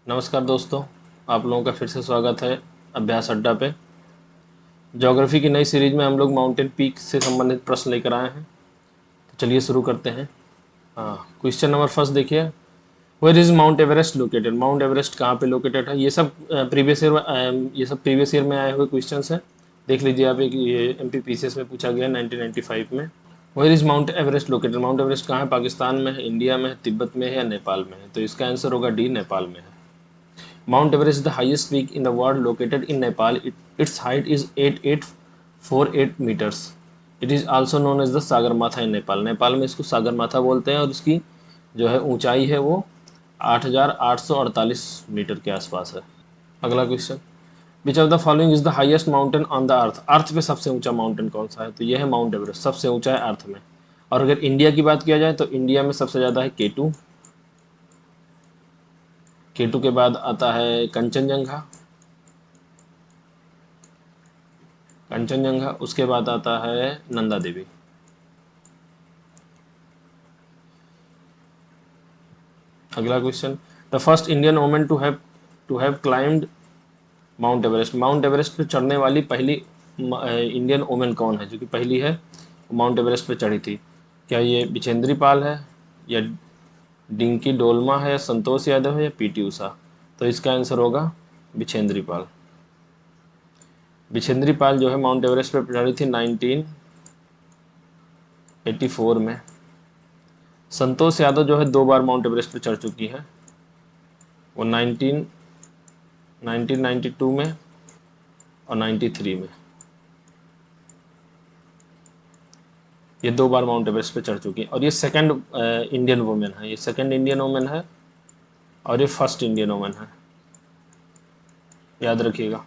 नमस्कार दोस्तों, आप लोगों का फिर से स्वागत है अभ्यास अड्डा पे। ज्योग्राफी की नई सीरीज में हम लोग माउंटेन पीक से संबंधित प्रश्न लेकर आए हैं। तो चलिए शुरू करते हैं। क्वेश्चन नंबर फर्स्ट देखिए, where is Mount Everest located. Mount Everest कहाँ पे लोकेटेड है? ये सब प्रीवियस ईयर में आए हुए क्वेश्चन हैं। देख लीजिए आप, एक ये MPPCS में पूछा गया 1995 में। Where is Mount Everest located. Mount Everest कहाँ है? पाकिस्तान में है, इंडिया में है, तिब्बत में है या नेपाल में है? तो इसका आंसर होगा डी, नेपाल में है। Mount Everest is the highest peak in the world located in Nepal. Its height is 8848 meters. It is also known as the Sagarmatha in Nepal. Nepal में इसको सागरमाथा बोलते हैं और इसकी जो है ऊंचाई है वो 8848 मीटर के आसपास है। अगला question, which of the following is the highest mountain on the earth. Earth पे सबसे ऊंचा माउंटेन कौन सा है? तो यह है माउंट एवरेस्ट, सबसे ऊंचा है अर्थ में। और अगर इंडिया की बात किया जाए तो इंडिया में सबसे ज़्यादा है केटू। केटू के बाद आता है कंचनजंगा। कंचनजंगा उसके बाद आता है नंदा देवी। अगला question, the first Indian women to have climbed Mount Everest. Mount Everest पे चढ़ने वाली पहली इंडियन वुमेन कौन है जो कि पहली है माउंट एवरेस्ट पे चढ़ी थी? क्या ये बिछेंद्री पाल है, या डिंकी डोलमा है, या संतोष यादव है, या पीटी उषा? तो इसका आंसर होगा बिछेंद्री पाल। बिछेंद्री पाल जो है माउंट एवरेस्ट पे चढ़ी थी 1984 में। संतोष यादव जो है 2 बार माउंट एवरेस्ट पे चढ़ चुकी है, वो 1992 में और 93 में। ये 2 बार माउंट एवरेस्ट पे चढ़ चुकी है और ये सेकंड इंडियन वुमेन है। ये सेकंड इंडियन वुमेन है और ये फर्स्ट इंडियन वुमेन है, याद रखिएगा।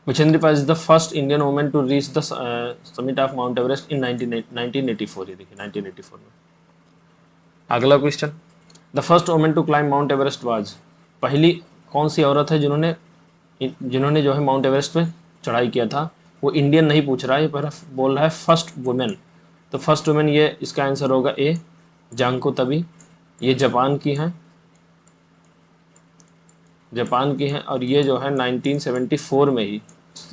Bachendri Pal is the first Indian women to reach the summit of Mount Everest in 1984। ये देखिए 1984 में। अगला question, the first women to climb Mount Everest was. पहली कौन सी औरत है जिन्होंने जो है माउंट एवरेस्ट पे चढ़ाई किया था? वो इंडियन नहीं पूछ रहा है, पर बोल रहा है फर्स्ट वुमेन। तो फर्स्ट वुमेन ये इसका आंसर होगा ए, जांको तभी। ये जापान की हैं और ये जो है 1974 में ही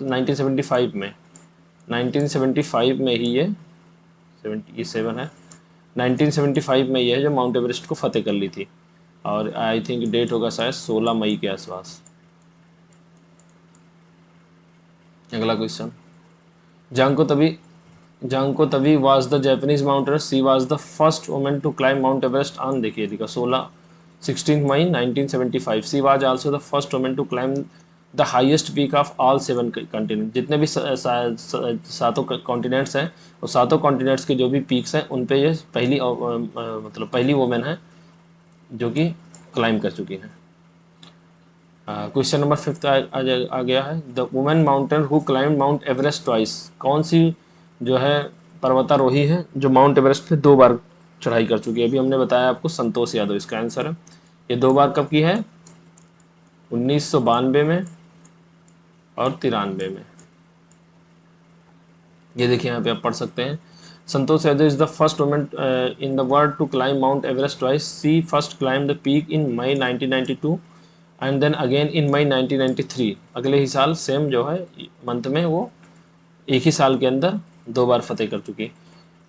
1975 में 1975 में ही ये 77 है 1975 में ये है जो माउंट एवरेस्ट को फतेह कर ली थी। और आई थिंक डेट होगा शायद 16 मई के आसपास। अगला question, Junko Tabei was the Japanese mountaineer. She was the first woman to climb Mount Everest on, देखिए देखा 16 मई 1975। She was also the first woman to climb the highest peak of all 7 continent. जितने भी सातों continents हैं, और सातों continents के जो भी पीक्स हैं उन पे ये मतलब पहली वुमेन है जो कि क्लाइम कर चुकी हैं। क्वेश्चन नंबर 5 आ गया है, the women mountain who climbed Mount Everest twice. कौन सी जो है पर्वतारोही है जो माउंट एवरेस्ट पे 2 बार चढ़ाई कर चुकी है? अभी हमने बताया आपको संतोष यादव इसका आंसर है। ये 2 बार कब की है? 1992 में और 93 में। ये देखिए यहाँ पे आप पढ़ सकते हैं, Santosh Yadav is the first women in the world to climb Mount Everest twice. She first climb the peak in May 1992 and then again in May 1993। अगले ही साल सेम जो है मंथ में वो एक ही साल के अंदर 2 बार फतेह कर चुकी।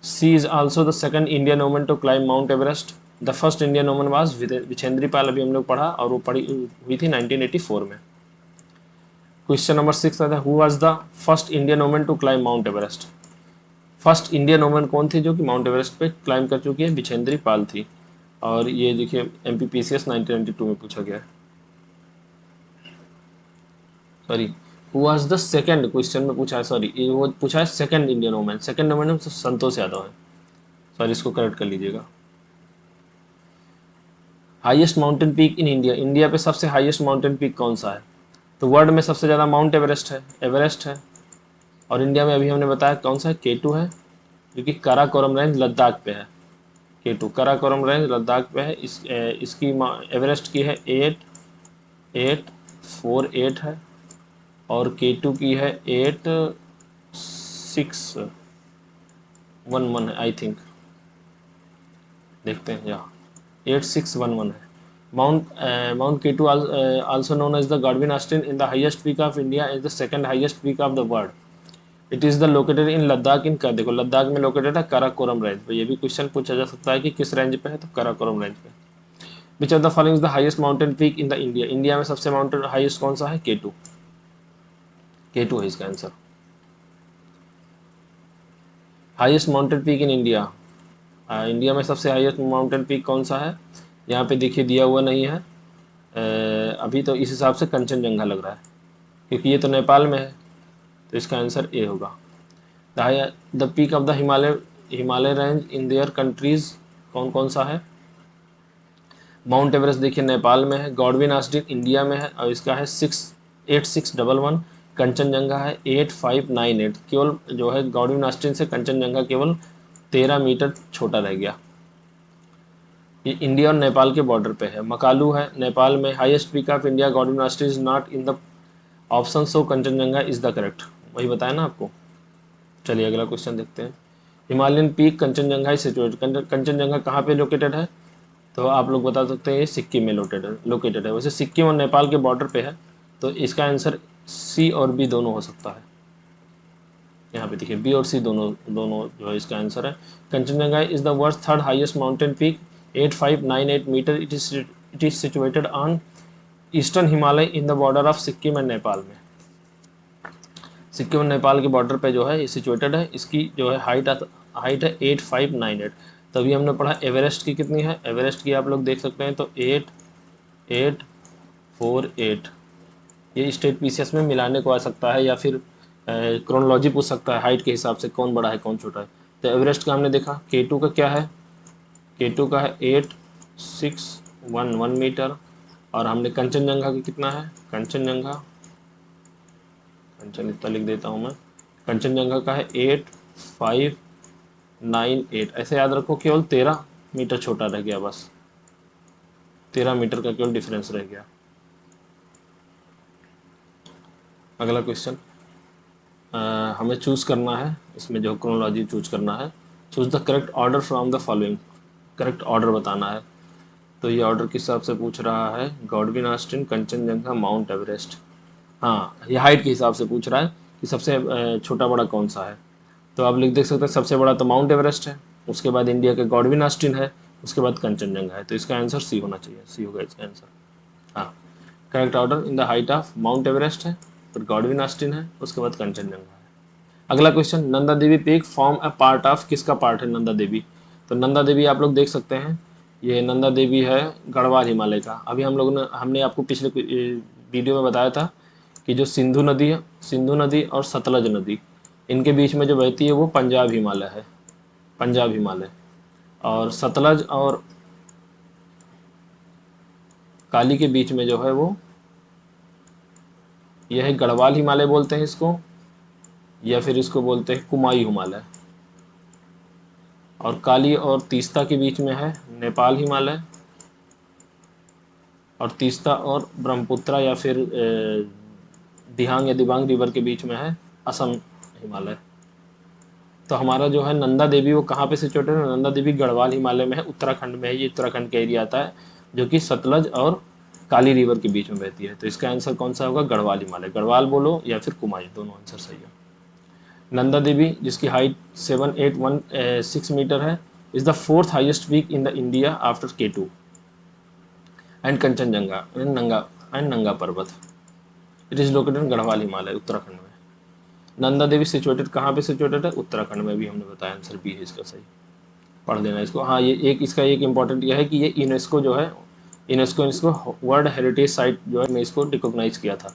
She is also the second Indian woman to climb Mount Everest. The first Indian woman was Bachendri Pal, अभी हम लोग पढ़ा, और वो पढ़ी हुई थी 1984 में। क्वेश्चन नंबर 6 आता है, who was the first Indian woman to climb Mount Everest. First Indian woman कौन थी जो कि माउंट एवरेस्ट पे क्लाइम कर चुकी है? विछेंद्री पाल थी। और ये देखिए MPPCS 1992 में पूछा गया है। Sorry, who was the second question में पूछा है, सॉरी ये वो पूछा है second Indian women. Second women में संतोष यादव है, सॉरी इसको करेक्ट कर लीजिएगा। Highest mountain peak in India. India पे सबसे हाईएस्ट माउंटेन पीक कौन सा है? तो वर्ल्ड में सबसे ज़्यादा माउंट एवरेस्ट है। और इंडिया में अभी हमने बताया कौन सा है? केटू है, जो कि काराकोरम रेंज लद्दाख पे है। केटू काराकोरम रेंज लद्दाख पे है। इसकी एवरेस्ट की है 8848 है, और केटू की है 8611 है आई थिंक। देखते हैं यहाँ 8611 है। Mount K2 also known as the Godwin Austen in the highest peak of India is the second highest peak of the world. It is the located in Ladakh in का देखो लद्दाख में located है Karakoram range पे। ये भी question पूछा जा सकता है कि किस रेंज पे है, तो काराकोरम रेंज पे। विच of the following is the highest mountain peak in the India, India में सबसे माउंटेन हाईएस्ट कौन सा है? K2, K2 है इसका answer. Highest mountain peak in India, India में सबसे हाईएस्ट माउंटेन पीक कौन सा है? यहाँ पे देखिए दिया हुआ नहीं है अभी, तो इस हिसाब से कंचनजंगा लग रहा है, क्योंकि ये तो नेपाल में है, तो इसका आंसर ए होगा। The peak of the Himalaya range in their countries कौन कौन सा है? माउंट एवरेस्ट देखिए नेपाल में है, गॉडविन ऑस्टिन इंडिया में है और इसका है 8611, कंचनजंगा है 8598। केवल जो है गॉडविन ऑस्टिन से कंचनजंगा केवल 13 मीटर छोटा रह गया। ये इंडिया और नेपाल के बॉर्डर पे है। मकालू है नेपाल में, highest peak of India Godwin Austen is not in the option, so Kanchenjunga is the correct. वही बताया ना आपको। चलिए अगला क्वेश्चन देखते हैं। Himalayan peak Kanchenjunga is situated, Kanchenjunga कहाँ पे लोकेटेड है? तो आप लोग बता सकते हैं ये सिक्किम में लोकेटेड है। वैसे सिक्किम और नेपाल के बॉर्डर पे है, तो इसका आंसर सी और बी दोनों हो सकता है। यहाँ पे देखिए बी और सी दोनों दोनों जो है इसका आंसर है। Kanchenjunga is the world third highest mountain peak 8598 meter. It is situated on eastern Himalaya in the border of Sikkim and Nepal में। सिक्किम और नेपाल के बॉर्डर पे जो है ये सिचुएटेड है। इसकी जो है हाइट है 8598। तभी हमने पढ़ा एवरेस्ट की कितनी है, एवरेस्ट की आप लोग देख सकते हैं तो 8848। ये स्टेट पीसीएस में मिलाने को आ सकता है, या फिर क्रोनोलॉजी पूछ सकता है हाइट के हिसाब से कौन बड़ा है कौन छोटा है। तो एवरेस्ट का हमने देखा, K2 का क्या है? K2 का है 8611 मीटर। और हमने कंचनजंगा का कितना है? कंचन इतना लिख देता हूँ मैं, कंचनजंगा का है 8598। ऐसे याद रखो, केवल 13 मीटर छोटा रह गया, बस 13 मीटर का केवल डिफरेंस रह गया। अगला क्वेश्चन हमें चूज करना है, इसमें जो क्रोनोलॉजी चूज करना है। Choose the correct order from the following, correct order बताना है। तो ये ऑर्डर किस हिसाब से पूछ रहा है? Godwin Austen, Kanchenjunga, mount Everest. हाँ, ये हाइट के हिसाब से पूछ रहा है कि सबसे छोटा बड़ा कौन सा है। तो आप लिख देख सकते हैं सबसे बड़ा तो माउंट एवरेस्ट है, उसके बाद इंडिया के गॉडविन ऑस्टिन है, उसके बाद कंचनजंगा है। तो इसका आंसर सी होना चाहिए, सी होगा इसका आंसर। हाँ, correct order in the height of Mount Everest है, फिर गॉडविन ऑस्टिन है, उसके बाद कंचनजंगा है। अगला question, Nanda Devi peak form a part of, किसका पार्ट है नंदा देवी? तो नंदा देवी आप लोग देख सकते हैं, ये नंदा देवी है गढ़वाल हिमालय का। अभी हमने आपको पिछले वीडियो में बताया था कि जो सिंधु नदी और सतलज नदी, इनके बीच में जो बहती है वो पंजाब हिमालय है, पंजाब हिमालय। और सतलज और काली के बीच में जो है वो यह है गढ़वाल हिमालय बोलते हैं इसको, या फिर इसको बोलते हैं कुमाई हिमालय। और काली और तीस्ता के बीच में है नेपाल हिमालय, और तीस्ता और ब्रह्मपुत्रा या फिर दिहांग या दिबांग रिवर के बीच में है असम हिमालय। तो हमारा जो है नंदा देवी वो कहाँ पे सिचुएटेड है? नंदा देवी गढ़वाल हिमालय में है, उत्तराखंड में है। ये उत्तराखंड का एरिया आता है जो कि सतलज और काली रिवर के बीच में बहती है। तो इसका आंसर कौन सा होगा? गढ़वाल हिमालय। गढ़वाल बोलो या फिर कुमाई, दोनों आंसर सही है। नंदा देवी जिसकी हाइट 7816 मीटर है is the fourth highest peak in the India after K2 and Kanchenjunga and Nanga पर्वत। It is located in Garhwal Himalaya, Uttarakhand में। नंदा देवी सिचुएटेड कहाँ पे सिचुएटेड है? उत्तराखंड में। भी हमने बताया, आंसर बी है इसका सही, पढ़ लेना इसको। हाँ, ये एक इसका एक इम्पॉर्टेंट यह है कि ये यूनेस्को जो है, इसको वर्ल्ड हेरिटेज साइट जो है, मैं इसको रिकॉग्नाइज किया था।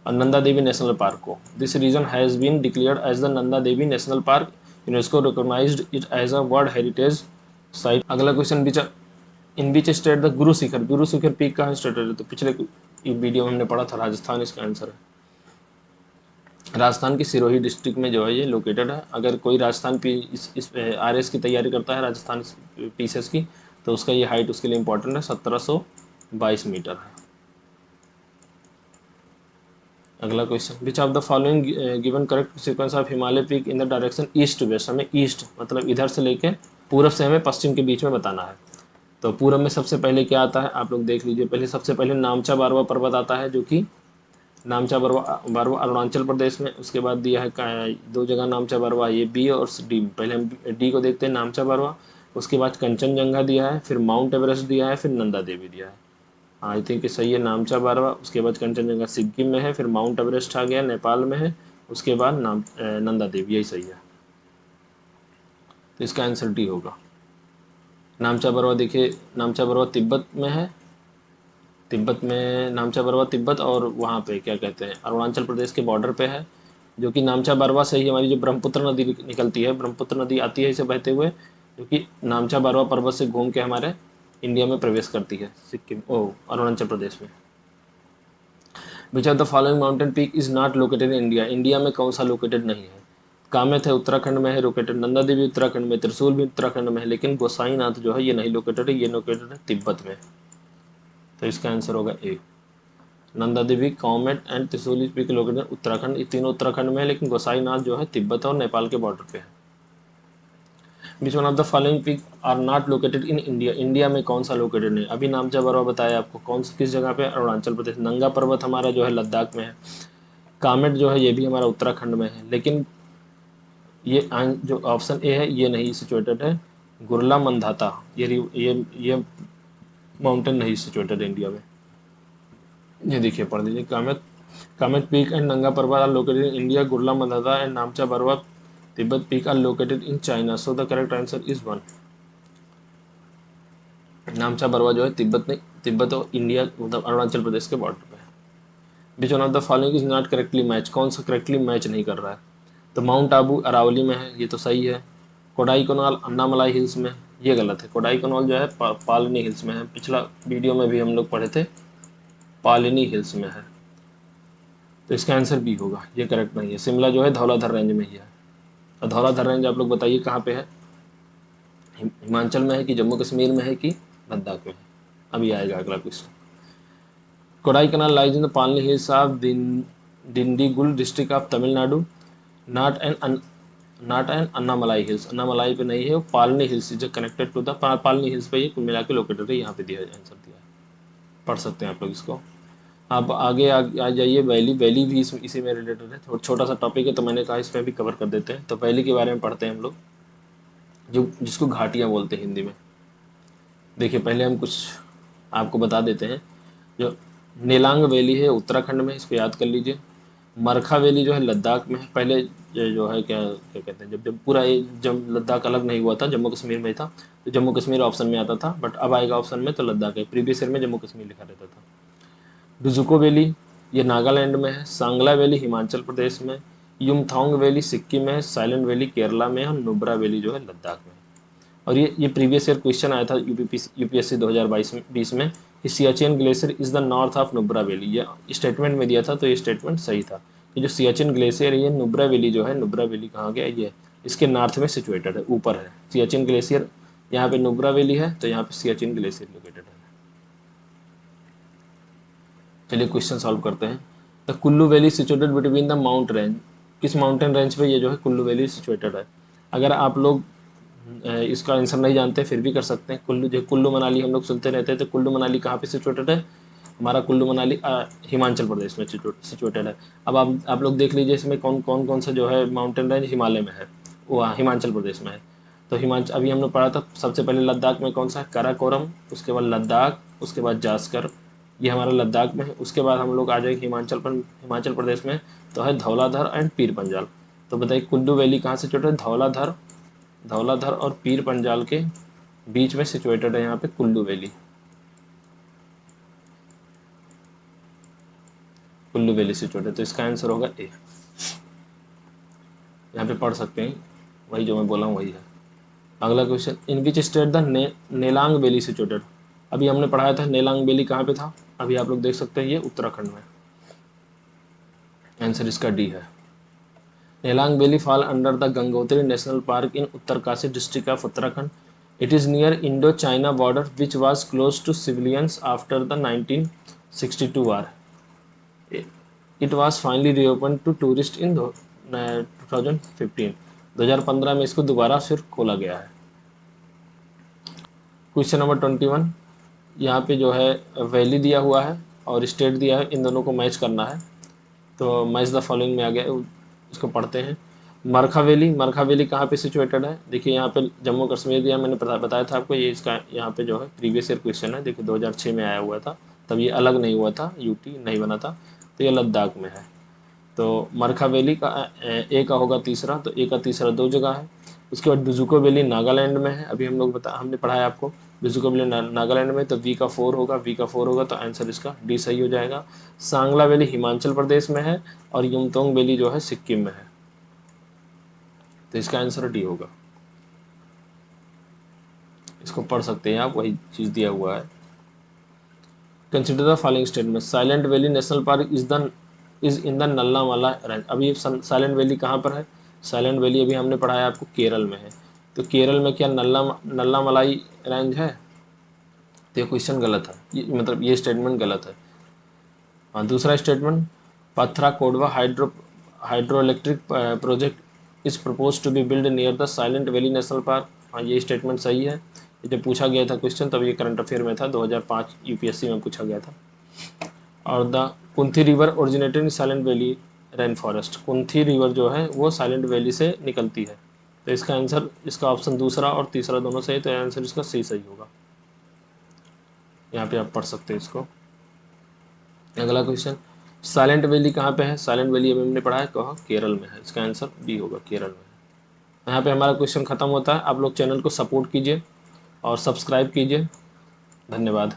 और नंदा देवी नेशनल पार्क को, this region has been declared as the Nanda Devi national park, UNESCO recognised it as a world heritage site. अगला question, in which state the Guru Shikhar peak कहाँ स्टेटेड है? तो पिछले वीडियो में हमने पढ़ा था, राजस्थान इसका आंसर है। राजस्थान की सिरोही डिस्ट्रिक्ट में जो है ये लोकेटेड है। अगर कोई राजस्थान इस RS की तैयारी करता है, राजस्थान पीसीएस की, तो उसका ये हाइट उसके लिए इंपॉर्टेंट है, 1722 मीटर है। अगला question, which of the following given correct sequence of Himalaya peak in the direction east west. हमें ईस्ट मतलब इधर से लेके पूरब से हमें पश्चिम के बीच में बताना है। तो पूरब में सबसे पहले क्या आता है आप लोग देख लीजिए। पहले सबसे पहले नामचा बारवा पर्वत आता है, जो कि नामचा बारवा बारवा अरुणाचल प्रदेश में। उसके बाद दिया है दो जगह नामचा बारवा, ये बी और डी। पहले हम डी को देखते हैं, नामचा बारवा। उसके बाद कंचनजंगा दिया है, फिर माउंट एवरेस्ट दिया है, फिर नंदा देवी दिया है। आई थिंक सही है नामचा बारवा। उसके बाद कंचनजंगा सिक्किम में है, फिर माउंट एवरेस्ट आ गया नेपाल में है, उसके बाद नंदा देवी, यही सही है। तो इसका आंसर डी होगा। नामचा बरवा देखिए, नामचा बरवा तिब्बत में है। तिब्बत में नामचा बरवा तिब्बत और वहाँ पे क्या कहते हैं अरुणाचल प्रदेश के बॉर्डर पे है। जो कि नामचा बरवा से ही हमारी जो ब्रह्मपुत्र नदी निकलती है, ब्रह्मपुत्र नदी आती है इसे बहते हुए, जो कि नामचा बरवा पर्वत से घूम के हमारे इंडिया में प्रवेश करती है, सिक्किम अरुणाचल प्रदेश में। विच of the following mountain peak is not located in India. India में कौन सा लोकेटेड नहीं है? कामेत है उत्तराखंड में है लोकेटेड, नंदा देवी उत्तराखंड में, त्रिशूल भी उत्तराखंड में है, लेकिन गोसाईनाथ जो है ये नहीं लोकेटेड है, ये लोकेटेड है तिब्बत में। तो इसका आंसर होगा ए। नंदा देवी, कामेट एंड त्रिशूल पीक लोकेटेड उत्तराखंड, ये तीनों उत्तराखंड में है, लेकिन गोसाईनाथ जो है तिब्बत और नेपाल के बॉर्डर पे है। Which one of the following peak are not located in India. India में कौन सा लोकेटेड नहीं? अभी नामचा बरवा बताया आपको, कौन सी किस जगह पे? अरुणाचल प्रदेश। नंगा पर्वत हमारा जो है लद्दाख में है। कामेट जो है ये भी हमारा उत्तराखंड में है, लेकिन ये जो ऑप्शन ए है ये नहीं सिचुएटेड है। गुरला मंदाता ये माउंटेन नहीं सिचुएटेड इंडिया में। ये देखिए पढ़ लीजिए, Kamet Kamet peak and Nanga Parbat are located in India, Gurla Mandhata and Namcha Barwa Tibet peak are located in China. So the correct answer is 1। Namcha Barwa जो है तिब्बत और इंडिया मतलब अरुणाचल प्रदेश के बॉर्डर पे है। Which one of the following is not correctly match. कौन सा करेक्टली मैच नहीं कर रहा है? तो माउंट आबू अरावली में है, ये तो सही है। कोडाई कनाल अन्नामलाई हिल्स में, ये गलत है। कोडाई कनाल जो है पालनी हिल्स में है। पिछला वीडियो में भी हम लोग पढ़े थे, पालनी हिल्स में है। तो इसका आंसर बी होगा, ये करेक्ट नहीं है। शिमला जो है धौलाधर रेंज में ही है। और धौलाधर रेंज आप लोग बताइए कहाँ पे है? हिमाचल में है कि जम्मू कश्मीर में है कि लद्दाख में है? अभी आएगा अगला question. Kodaikanal lies in the Palani hills of Dindigul district of Tamil Nadu, not an Annamalai hills. Annamalai पे नहीं है, वो पालनी हिल्स जो connected to the Palani hills पे ये कुल मिला के लोकेटेड है। यहाँ पे दिया आंसर दिया है, पढ़ सकते हैं आप लोग इसको। आप आगे आ जाइए। वैली, वैली भी इसी में रिलेटेड है। छोटा सा टॉपिक है तो मैंने कहा इसमें भी कवर कर देते हैं। तो वैली के बारे में पढ़ते हैं हम लोग, जो जिसको घाटियाँ बोलते हैं हिंदी में। देखिए पहले हम कुछ आपको बता देते हैं। जो नेलांग वैली है उत्तराखंड में, इसको याद कर लीजिए। मरखा वैली जो है लद्दाख में है। पहले ये जो है क्या क्या कहते हैं, जब पूरा ये जब लद्दाख अलग नहीं हुआ था, जम्मू कश्मीर में था, तो जम्मू कश्मीर ऑप्शन में आता था, बट अब आएगा ऑप्शन में तो लद्दाख है। प्रीवियस ईयर में जम्मू कश्मीर लिखा रहता था। डुजुको वैली ये नागालैंड में है। सांगला वैली हिमाचल प्रदेश में। युमथांग वैली सिक्किम में है। साइलेंट वैली केरला में है। और नुब्रा वैली जो है लद्दाख में। और ये प्रीवियस ईयर क्वेश्चन आया था यूपीएससी 2020 में कि Siachen glacier is the north of Nubra valley. ये स्टेटमेंट में दिया था, तो ये स्टेटमेंट सही था कि जो सियाचिन ग्लेशियर है ये नुब्रा वैली जो है, नुब्रा वैली कहाँ गया, ये इसके नॉर्थ में सिचुएटेड है, ऊपर है सियाचिन ग्लेशियर। यहाँ पे नुब्रा वैली है, तो यहाँ पे सियाचिन ग्लेशियर लोकेटेड है। चलिए क्वेश्चन सॉल्व करते हैं। The Kullu valley situated between the mount range. किस माउंटेन रेंज पे ये जो है कुल्लू वैली सिचुएटेड है? अगर आप लोग इसका आंसर नहीं जानते फिर भी कर सकते हैं। कुल्लू मनाली हम लोग सुनते रहते हैं, तो कुल्लू मनाली कहाँ पे सिचुएटेड है? हमारा कुल्लू मनाली हिमाचल प्रदेश में सिचुएटेड है। अब आप लोग देख लीजिए इसमें कौन सा जो है माउंटेन रेंज हिमालय में है, वो हिमाचल प्रदेश में है। तो हिमाचल अभी हमने पढ़ा था, सबसे पहले लद्दाख में कौन सा है? काराकोरम, उसके बाद लद्दाख, उसके बाद जास्कर, ये हमारा लद्दाख में है। उसके बाद हम लोग आ जाएंगे हिमाचल प्रदेश में, तो है धौलाधर एंड पीर पंजाल। तो बताइए कुल्लू वैली कहाँ सिचुएटेड है? धौलाधर और पीर पंजाल के बीच में सिचुएटेड है यहाँ पे Kullu valley. Kullu valley situated, तो इसका आंसर होगा ए। यहाँ पे पढ़ सकते हैं, वही जो मैं बोला हूँ वही है। अगला question, in which state the Nelang valley situated. अभी हमने पढ़ाया था नेलांग वैली कहाँ पे था, अभी आप लोग देख सकते हैं ये उत्तराखंड में। आंसर इसका डी है। Nelang valley fall under the Gangotri national park in Uttarkashi district of Uttarakhand. It is near Indo China border which was close to civilians after the 1962 war. It was finally reopened to tourist in 2015। 2015 में इसको दोबारा फिर खोला गया है। Question number 21, यहाँ पे जो है वैली दिया हुआ है और स्टेट दिया है, इन दोनों को मैच करना है। तो मैच द फॉलोइंग में आ गया, इसको पढ़ते हैं। मरखा वैली, मरखा वैली कहाँ पे सिचुएटेड है? देखिए यहाँ पे जम्मू कश्मीर दिया, मैंने बताया था आपको, ये इसका यहाँ पे जो है प्रीवियस ईयर क्वेश्चन है। देखिए 2006 में आया हुआ था, तब ये अलग नहीं हुआ था, यूटी नहीं बना था, तो ये लद्दाख में है। तो मरखा वैली का ए का होगा तीसरा, तो ए का तीसरा 2 जगह है। उसके बाद डुजुको वैली नागालैंड में है, अभी हमने पढ़ा है आपको, डुजुको वैली नागालैंड में, तो वी का 4 होगा, वी का 4 होगा, तो आंसर इसका डी सही हो जाएगा। सांगला वैली हिमाचल प्रदेश में है और युमतोंग वैली जो है सिक्किम में है, तो इसका आंसर डी होगा। इसको पढ़ सकते हैं आप, वही चीज़ दिया हुआ है। Consider the following statement, silent valley national park is in the Nallamala range. अभी साइलेंट वैली कहाँ पर है? साइलेंट वैली अभी हमने पढ़ा है आपको केरल में है, तो केरल में क्या नल्ला मलाई रेंज है? तो ये क्वेश्चन गलत है, मतलब ये स्टेटमेंट गलत है। हाँ, दूसरा statement, Pathrakadavu hydro electric project is propose to be build near the silent valley national park. हाँ, ये स्टेटमेंट सही है। ये जब पूछा गया था क्वेश्चन, तब ये करंट अफेयर में था, 2005 यूपीएससी में पूछा गया था। और the Kunthi river originated in silent valley rain forest, Kunthi river जो है वो साइलेंट वैली से निकलती है, तो इसका आंसर, इसका ऑप्शन दूसरा और तीसरा दोनों सही, तो आंसर इसका सही होगा। यहाँ पे आप पढ़ सकते हैं इसको। अगला क्वेश्चन, साइलेंट वैली कहाँ पे है? साइलेंट वैली अभी हमने पढ़ा है कहाँ? केरल में है, इसका आंसर बी होगा, केरल में है। यहाँ पे हमारा क्वेश्चन खत्म होता है। आप लोग चैनल को सपोर्ट कीजिए और सब्सक्राइब कीजिए। धन्यवाद।